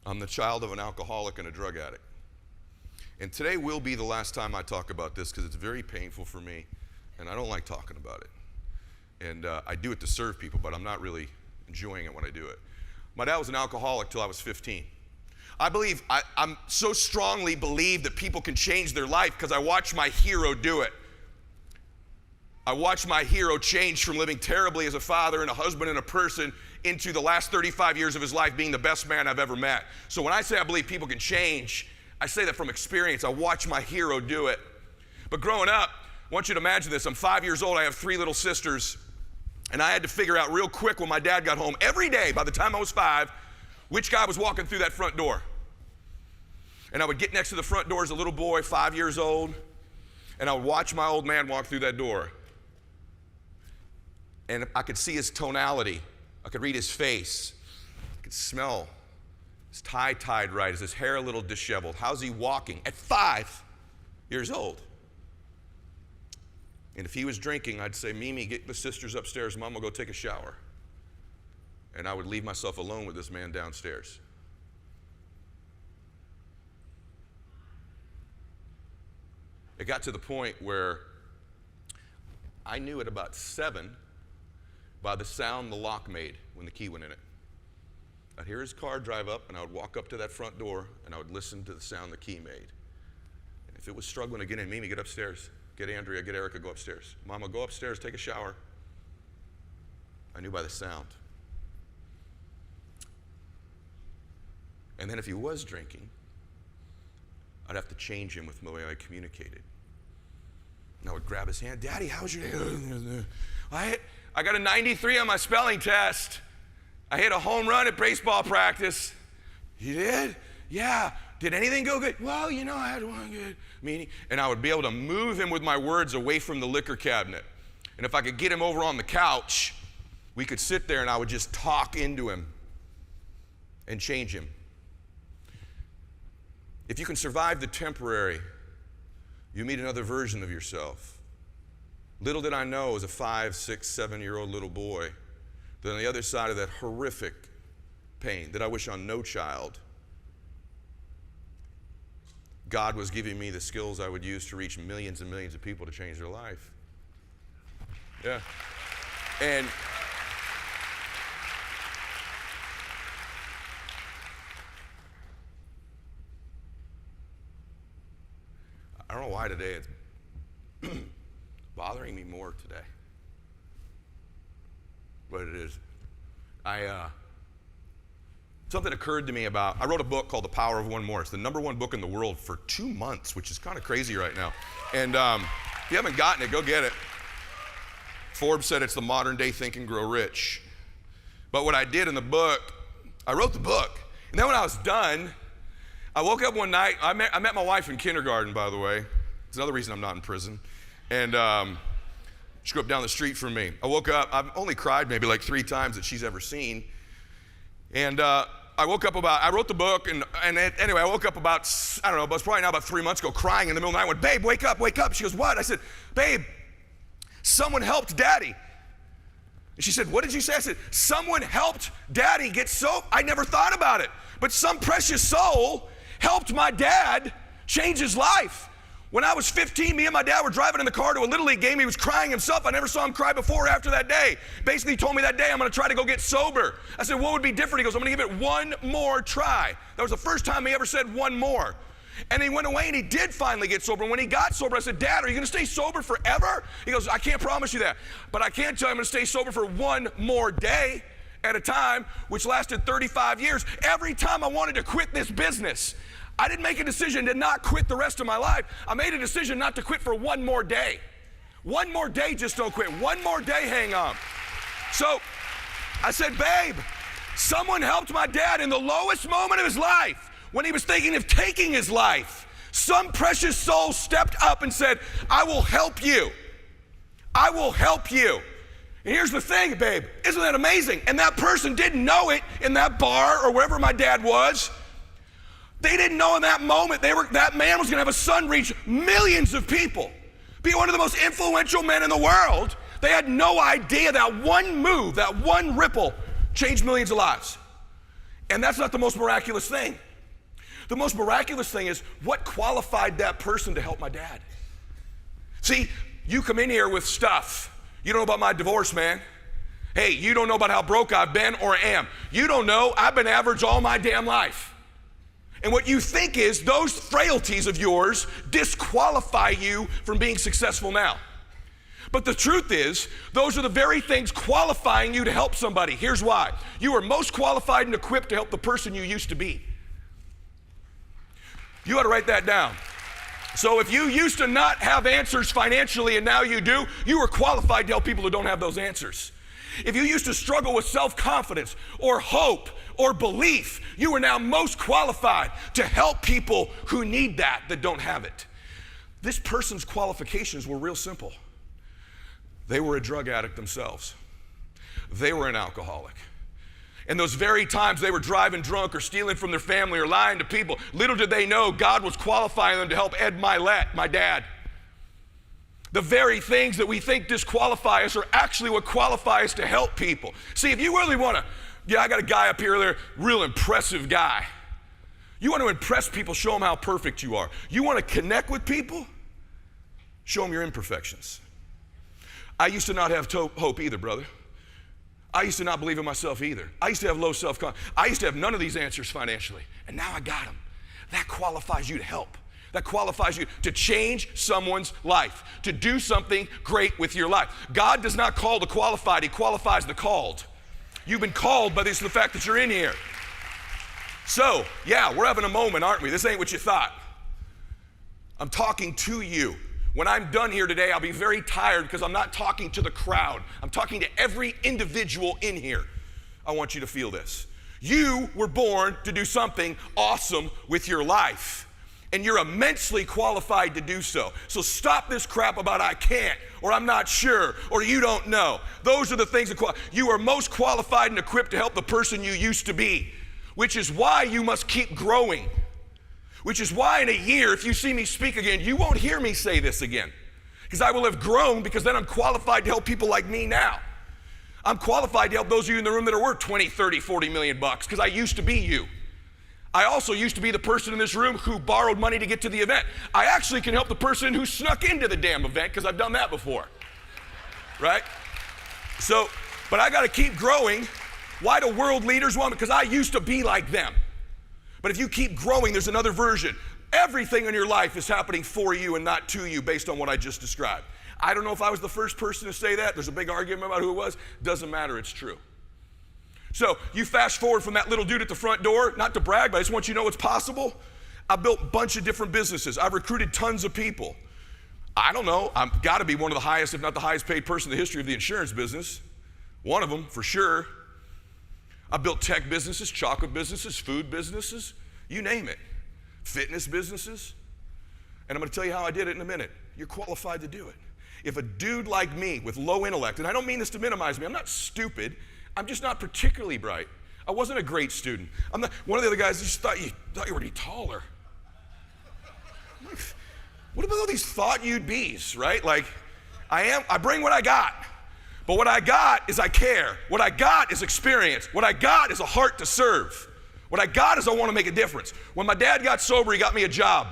I'm the child of an alcoholic and a drug addict. And today will be the last time I talk about this because it's very painful for me, and I don't like talking about it. And I do it to serve people, but I'm not really enjoying it when I do it. My dad was an alcoholic till I was 15. I'm so strongly believe that people can change their life because I watched my hero do it. I watched my hero change from living terribly as a father and a husband and a person into the last 35 years of his life being the best man I've ever met. So when I say I believe people can change, I say that from experience. I watched my hero do it. But growing up, I want you to imagine this. I'm 5 years old. I have 3 little sisters. And I had to figure out real quick when my dad got home, every day by the time I was 5, which guy was walking through that front door. And I would get next to the front door as a little boy, 5 years old, and I would watch my old man walk through that door. And I could see his tonality. I could read his face. I could smell his tie tied right. Is his hair a little disheveled? How's he walking? At 5 years old. And if he was drinking, I'd say, Mimi, get the sisters upstairs. Mom will go take a shower. And I would leave myself alone with this man downstairs. It got to the point where I knew at about 7 by the sound the lock made when the key went in it. I'd hear his car drive up, and I would walk up to that front door, and I would listen to the sound the key made. And if it was struggling to get in, Mimi, get upstairs. Get Andrea, get Erica, go upstairs. Mama, go upstairs, take a shower. I knew by the sound. And then if he was drinking, I'd have to change him with the way I communicated. And I would grab his hand. Daddy, how's your day? I got a 93 on my spelling test. I hit a home run at baseball practice. You did? Yeah. Did anything go good? Well, I had one good meeting. And I would be able to move him with my words away from the liquor cabinet. And if I could get him over on the couch, we could sit there and I would just talk into him and change him. If you can survive the temporary, you meet another version of yourself. Little did I know as a 5, 6, 7-year-old little boy that on the other side of that horrific pain that I wish on no child, God was giving me the skills I would use to reach millions and millions of people to change their life. Yeah. And I don't know why today it's bothering me more today. But it is. Something occurred to me I wrote a book called The Power of One More. It's the #1 book in the world for 2 months, which is kind of crazy right now. And if you haven't gotten it, go get it. Forbes said it's the modern day Think and Grow Rich. But what I did in the book, I wrote the book. And then when I was done, I woke up one night. I met my wife in kindergarten, by the way. It's another reason I'm not in prison. And she grew up down the street from me. I woke up. I've only cried maybe like 3 times that she's ever seen. And I woke up I wrote the book, and anyway, I woke up about, I don't know, it was probably now about 3 months ago, crying in the middle of the night. I went, babe, wake up, wake up. She goes, what? I said, babe, someone helped Daddy. And she said, what did you say? I said, someone helped Daddy get sober. I never thought about it. But some precious soul helped my dad change his life. When I was 15, me and my dad were driving in the car to a Little League game. He was crying himself. I never saw him cry before or after that day. Basically, he told me that day, I'm going to try to go get sober. I said, what would be different? He goes, I'm going to give it one more try. That was the first time he ever said one more. And he went away and he did finally get sober. And when he got sober, I said, Dad, are you going to stay sober forever? He goes, I can't promise you that. But I can tell you I'm going to stay sober for one more day at a time, which lasted 35 years. Every time I wanted to quit this business, I didn't make a decision to not quit the rest of my life. I made a decision not to quit for one more day. One more day, just don't quit. One more day, hang on. So I said, babe, someone helped my dad in the lowest moment of his life when he was thinking of taking his life. Some precious soul stepped up and said, I will help you. I will help you. And here's the thing, babe, isn't that amazing? And that person didn't know it in that bar or wherever my dad was. They didn't know in that moment that man was going to have a son reach millions of people, be one of the most influential men in the world. They had no idea that one move, that one ripple changed millions of lives. And that's not the most miraculous thing. The most miraculous thing is what qualified that person to help my dad. See, you come in here with stuff. You don't know about my divorce, man. Hey, you don't know about how broke I've been or am. You don't know I've been average all my damn life. And what you think is those frailties of yours disqualify you from being successful now. But the truth is, those are the very things qualifying you to help somebody. Here's why. You are most qualified and equipped to help the person you used to be. You ought to write that down. So if you used to not have answers financially and now you do, you are qualified to help people who don't have those answers. If you used to struggle with self-confidence or hope or belief, you are now most qualified to help people who need that don't have it. This person's qualifications were real simple. They were a drug addict themselves. They were an alcoholic. And those very times they were driving drunk or stealing from their family or lying to people, little did they know God was qualifying them to help Ed Mylett, my dad. The very things that we think disqualify us are actually what qualify us to help people. See, if you really want to, I got a guy up here there, real impressive guy. You want to impress people, show them how perfect you are. You want to connect with people, show them your imperfections. I used to not have hope either, brother. I used to not believe in myself either. I used to have low self-confidence. I used to have none of these answers financially, and now I got them. That qualifies you to help. That qualifies you to change someone's life, to do something great with your life. God does not call the qualified, He qualifies the called. You've been called by the fact that you're in here. So, yeah, we're having a moment, aren't we? This ain't what you thought. I'm talking to you. When I'm done here today, I'll be very tired because I'm not talking to the crowd. I'm talking to every individual in here. I want you to feel this. You were born to do something awesome with your life, and you're immensely qualified to do so. So stop this crap about I can't, or I'm not sure, or you don't know. Those are the things that you are most qualified and equipped to help the person you used to be, which is why you must keep growing. Which is why in a year, if you see me speak again, you won't hear me say this again. Because I will have grown, because then I'm qualified to help people like me now. I'm qualified to help those of you in the room that are worth 20, 30, 40 million bucks, because I used to be you. I also used to be the person in this room who borrowed money to get to the event. I actually can help the person who snuck into the damn event, because I've done that before. Right? So, but I got to keep growing. Why do world leaders want me? Because I used to be like them. But if you keep growing, there's another version. Everything in your life is happening for you and not to you based on what I just described. I don't know if I was the first person to say that. There's a big argument about who it was. Doesn't matter, it's true. So you fast forward from that little dude at the front door, not to brag, but I just want you to know it's possible. I built a bunch of different businesses. I've recruited tons of people. I don't know, I've got to be one of the highest, if not the highest paid person in the history of the insurance business. One of them, for sure. I built tech businesses, chocolate businesses, food businesses, you name it, fitness businesses. And I'm going to tell you how I did it in a minute. You're qualified to do it. If a dude like me with low intellect, and I don't mean this to minimize me, I'm not stupid, I'm just not particularly bright. I wasn't a great student. I'm not, one of the other guys just thought you were any taller. What about all these thought you'd be's, right? Like, I bring what I got. But what I got is I care. What I got is experience. What I got is a heart to serve. What I got is I want to make a difference. When my dad got sober, he got me a job.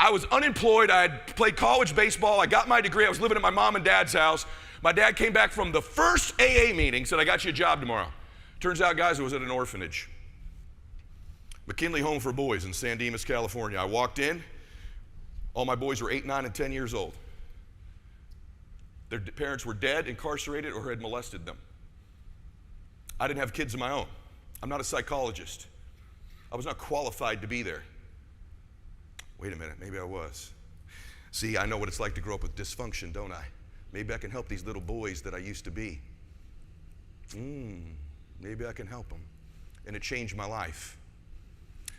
I was unemployed. I had played college baseball. I got my degree. I was living at my mom and dad's house. My dad came back from the first AA meeting, said, I got you a job tomorrow. Turns out, guys, it was at an orphanage. McKinley Home for Boys in San Dimas, California. I walked in. All my boys were 8, 9, and 10 years old. Their parents were dead, incarcerated, or had molested them. I didn't have kids of my own. I'm not a psychologist. I was not qualified to be there. Wait a minute, maybe I was. See, I know what it's like to grow up with dysfunction, don't I? Maybe I can help these little boys that I used to be. Maybe I can help them. And it changed my life.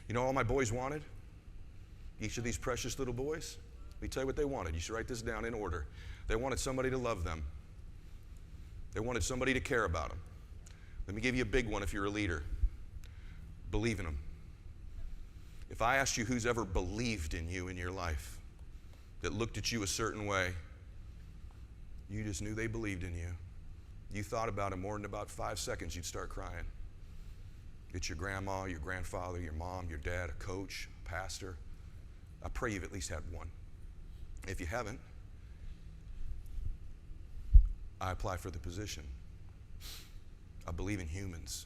You know all my boys wanted? Each of these precious little boys? Let me tell you what they wanted. You should write this down in order. They wanted somebody to love them. They wanted somebody to care about them. Let me give you a big one if you're a leader. Believe in them. If I asked you who's ever believed in you in your life, that looked at you a certain way, you just knew they believed in you. You thought about it more than about 5 seconds, you'd start crying. It's your grandma, your grandfather, your mom, your dad, a coach, a pastor. I pray you've at least had one. If you haven't, I apply for the position. I believe in humans.